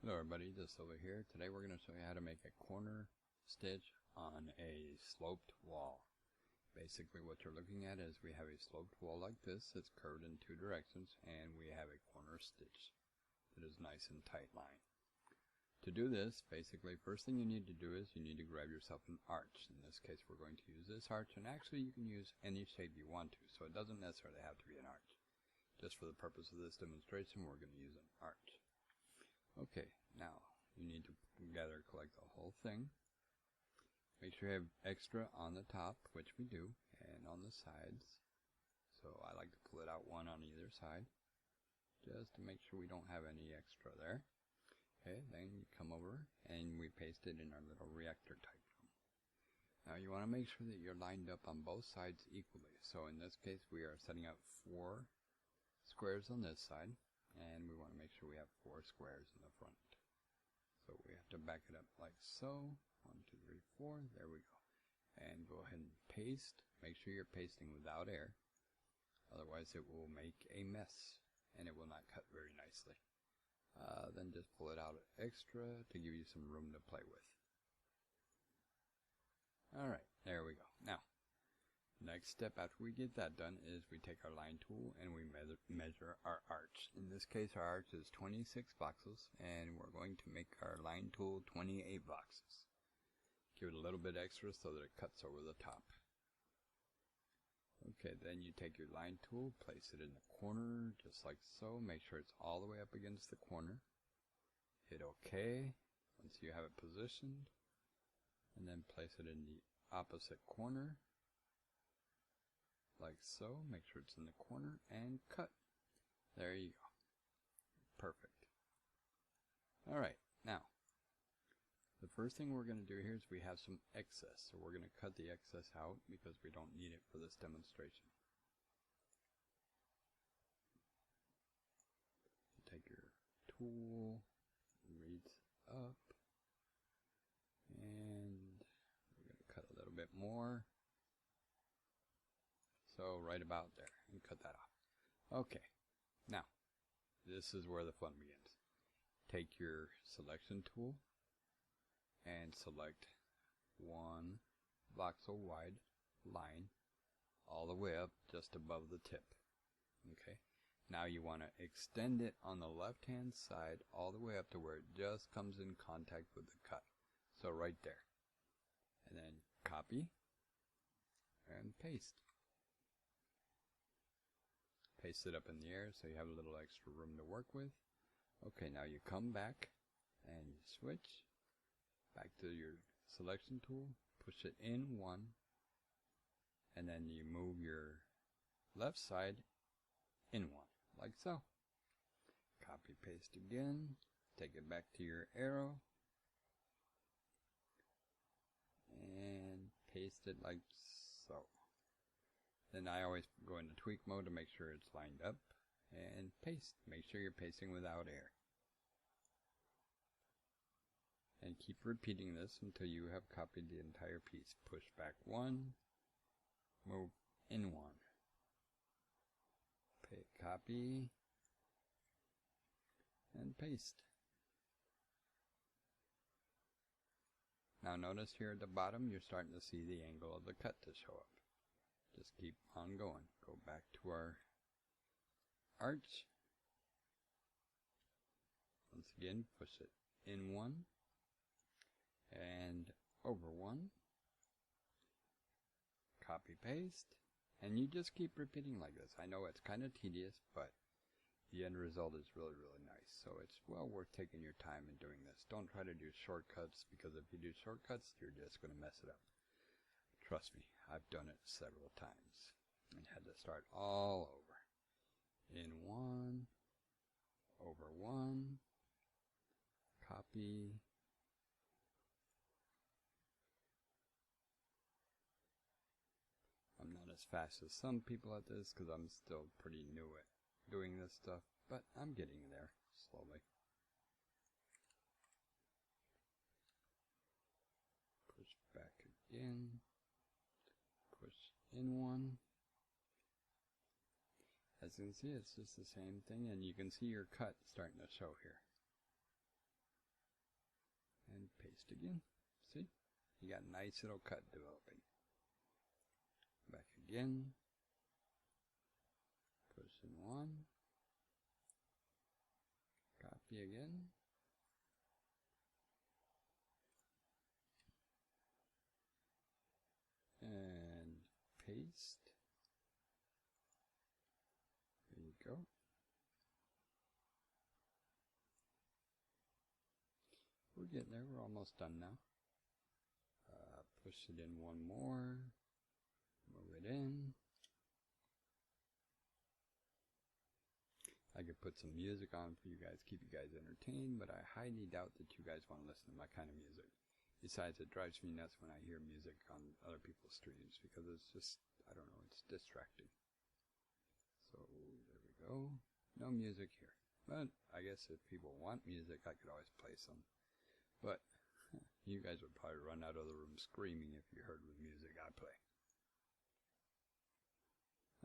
Hello everybody, this is over here. Today we're going to show you how to make a corner stitch on a sloped wall. Basically what you're looking at is we have a sloped wall like this. It's curved in two directions and we have a corner stitch that is nice and tight line. To do this, basically first thing you need to do is you need to grab yourself an arch. In this case we're going to use this arch, and actually you can use any shape you want to, so it doesn't necessarily have to be an arch. Just for the purpose of this demonstration we're going to use an arch. Okay, now you need to collect the whole thing. Make sure you have extra on the top, which we do, and on the sides. So I like to pull it out one on either side, just to make sure we don't have any extra there. Okay, then you come over and we paste it in our little reactor type. Now you want to make sure that you're lined up on both sides equally. So in this case we are setting up 4 squares on this side, and we want to make sure we have 4 squares in the front. So we have to back it up like so. 1, 2, 3, 4. There we go. And go ahead and paste. Make sure you're pasting without air. Otherwise it will make a mess and it will not cut very nicely. Then just pull it out extra to give you some room to play with. Alright, there we go. Now, next step after we get that done is we take our line tool and we measure our arch. In this case our arch is 26 voxels and we're going to make our line tool 28 voxels. Give it a little bit extra so that it cuts over the top. Okay, then you take your line tool, place it in the corner just like so. Make sure it's all the way up against the corner. Hit OK once you have it positioned, and then place it in the opposite corner like so. Make sure it's in the corner and cut. There you go. Perfect. Alright, now the first thing we're going to do here is we have some excess, so we're going to cut the excess out because we don't need it for this demonstration. Take your tool, reach up, and we're going to cut a little bit more. So right about there, and cut that off. Okay, now this is where the fun begins. Take your selection tool and select 1 voxel wide line all the way up just above the tip. Okay, now you want to extend it on the left hand side all the way up to where it just comes in contact with the cut. So right there. And then copy and paste. Paste it up in the air so you have a little extra room to work with. Okay, now you come back and you switch back to your selection tool, push it in 1, and then you move your left side in 1, like so. Copy paste again, take it back to your arrow, and paste it like so. Then I always go into tweak mode to make sure it's lined up, and paste. Make sure you're pasting without air. And keep repeating this until you have copied the entire piece. Push back 1, move in 1. Copy, and paste. Now notice here at the bottom you're starting to see the angle of the cut to show up. Just keep on going. Go back to our arch. Once again, push it in 1 and over 1. Copy paste, and you just keep repeating like this. I know it's kind of tedious, but the end result is really nice. So it's well worth taking your time and doing this. Don't try to do shortcuts, because if you do shortcuts you're just going to mess it up. Trust me, I've done it several times and had to start all over. In 1, over 1, copy, I'm not as fast as some people at this because I'm still pretty new at doing this stuff, but I'm getting there slowly. Push back again. Push in 1. As you can see, it's just the same thing, and you can see your cut starting to show here. paste again. See? You got a nice little cut developing. Back again. Push in one. Copy again. And paste. There you go. We're getting there. We're almost done now. Push it in one more. Move it in. I could put some music on for you guys, keep you guys entertained, but I highly doubt that you guys want to listen to my kind of music. Besides, it drives me nuts when I hear music on other people's streams because it's just, I don't know, it's distracting. So, there we go. No music here. But I guess if people want music, I could always play some. But you guys would probably run out of the room screaming if you heard the music I play.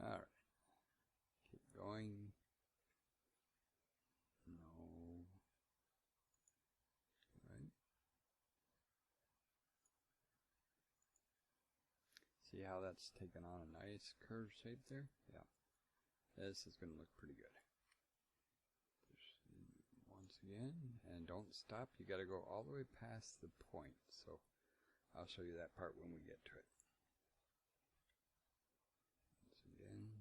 Alright. Keep going. No. Right. See how that's taken on a nice curved shape there? Yeah. This is going to look pretty good. Once again, and don't stop. You got to go all the way past the point. So I'll show you that part when we get to it. Once again.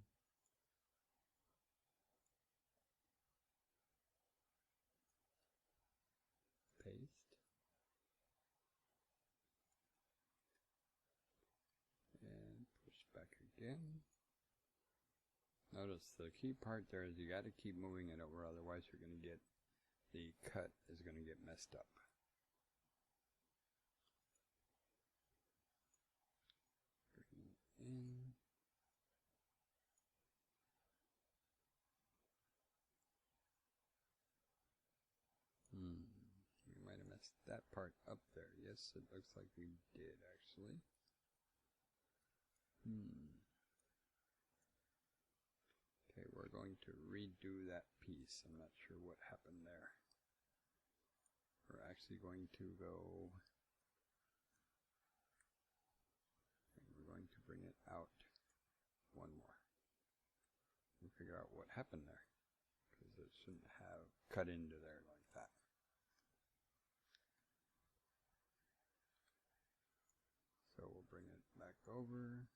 Paste. And push back again. Notice the key part there is you got to keep moving it over, otherwise you're going to get, the cut is going to get messed up. Bring it in. We might have messed that part up there. Yes, it looks like we did actually. Okay, we're going to redo that piece. I'm not sure what happened there. We're actually going to go, and we're going to bring it out one more. We'll figure out what happened there, because it shouldn't have cut into there like that. So we'll bring it back over.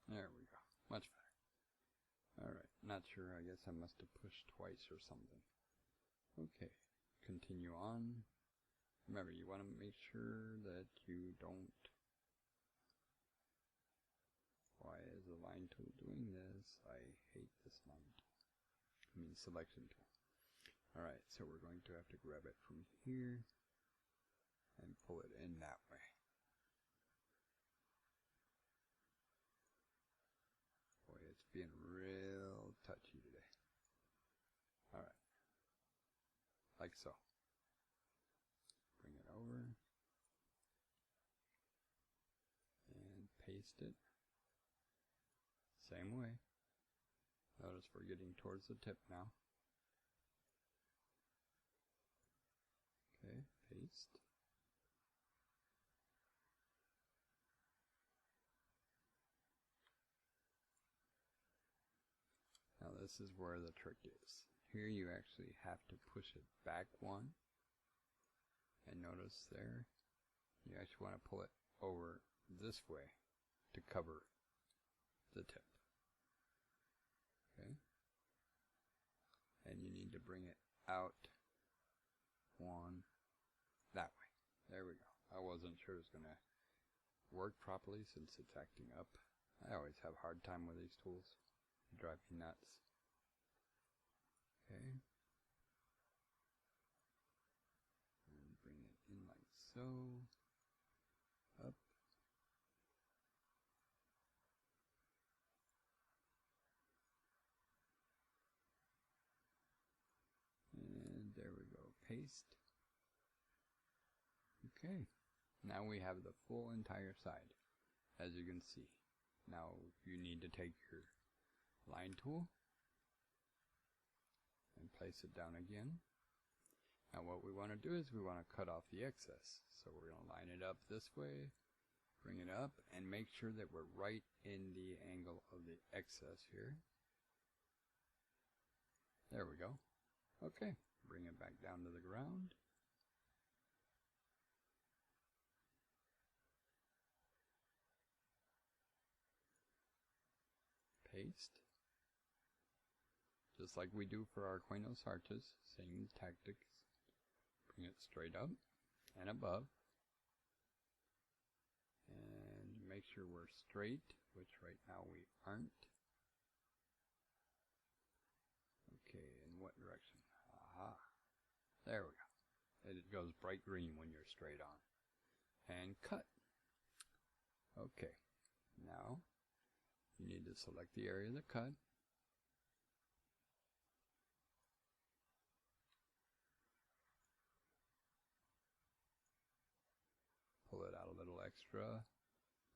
There we go. Much better. Alright, not sure. I guess I must have pushed twice or something. Okay, continue on. Remember, you want to make sure that you don't... Why is the line tool doing this? I hate this line tool. I mean selection tool. Alright, so we're going to have to grab it from here and pull it in that way. Boy, it's being real touchy today. Alright. Like so. Bring it over. And paste it. Same way. Notice we're getting towards the tip now. Okay, paste. Now this is where the trick is. Here you actually have to push it back one. And notice there, you actually want to pull it over this way to cover the tip. Okay. And you need to bring it out one that way. There we go. I wasn't sure it was going to work properly since it's acting up. I always have a hard time with these tools. They drive me nuts. Okay. And bring it in like so. Up. And there we go. Paste. Okay. Now we have the full entire side, as you can see. Now you need to take your line tool and place it down again. Now what we want to do is we want to cut off the excess. So we're going to line it up this way, bring it up, and make sure that we're right in the angle of the excess here. There we go. Okay, bring it back down to the ground. Paste. Just like we do for our Qainos arches, same tactics. Bring it straight up and above. And make sure we're straight, which right now we aren't. Okay, in what direction? Aha. There we go. It goes bright green when you're straight on. And cut. Okay. Now, you need to select the area of the cut. Pull it out a little extra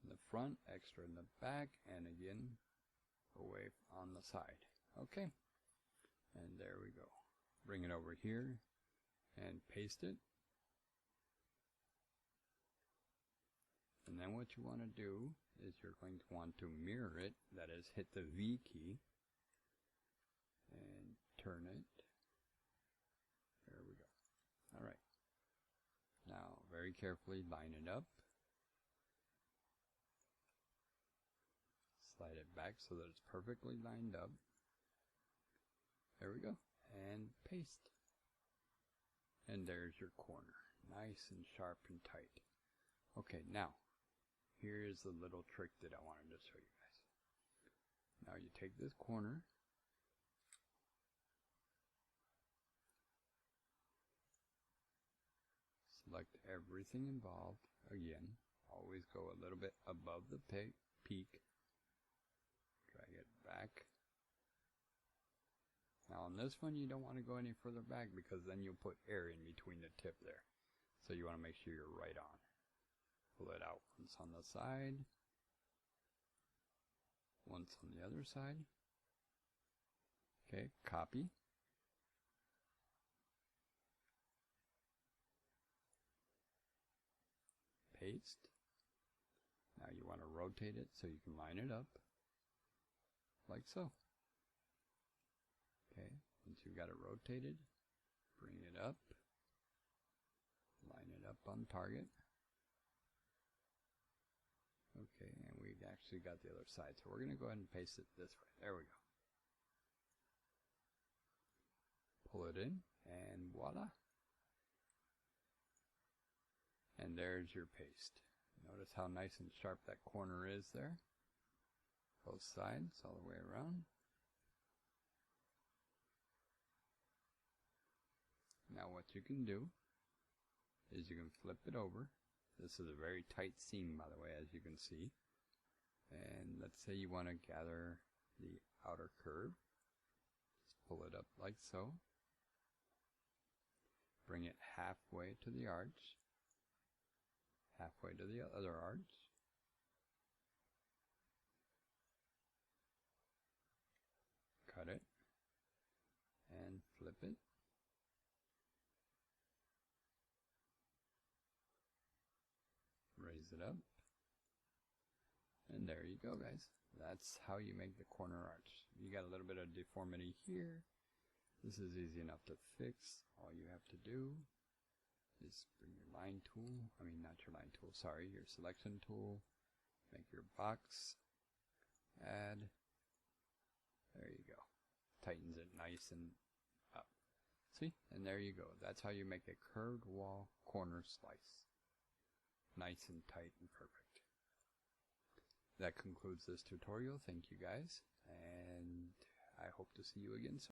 in the front, extra in the back, and again away on the side. Okay, and there we go. Bring it over here and paste it. And then what you want to do is you're going to want to mirror it, that is, hit the V key and turn it. There we go. All right. Now, very carefully line it up. Slide it back so that it's perfectly lined up. There we go. And paste. And there's your corner. Nice and sharp and tight. Okay, now, here's the little trick that I wanted to show you guys. Now you take this corner, select everything involved. Again, always go a little bit above the peak. Drag it back. Now on this one, you don't want to go any further back because then you'll put air in between the tip there. So you want to make sure you're right on. Pull it out once on the side, once on the other side. Okay, copy. Paste. Now you want to rotate it so you can line it up, like so. Okay, once you've got it rotated, bring it up, line it up on target. Okay, and we actually got the other side, so we're going to go ahead and paste it this way. There we go. Pull it in, and voila. And there's your paste. Notice how nice and sharp that corner is there. Both sides, all the way around. Now what you can do is you can flip it over. This is a very tight seam, by the way, as you can see. And let's say you want to gather the outer curve. Just pull it up like so. Bring it halfway to the arch. Halfway to the other arch. Cut it. And flip it. Raise it up. And there you go, guys. That's how you make the corner arch. You got a little bit of deformity here. This is easy enough to fix. All you have to do is bring your line tool, not your line tool, sorry, your selection tool, make your box, add, there you go. Tightens it nice and up. See? And there you go. That's how you make a curved wall corner slice. Nice and tight and perfect. That concludes this tutorial. Thank you guys, and I hope to see you again soon.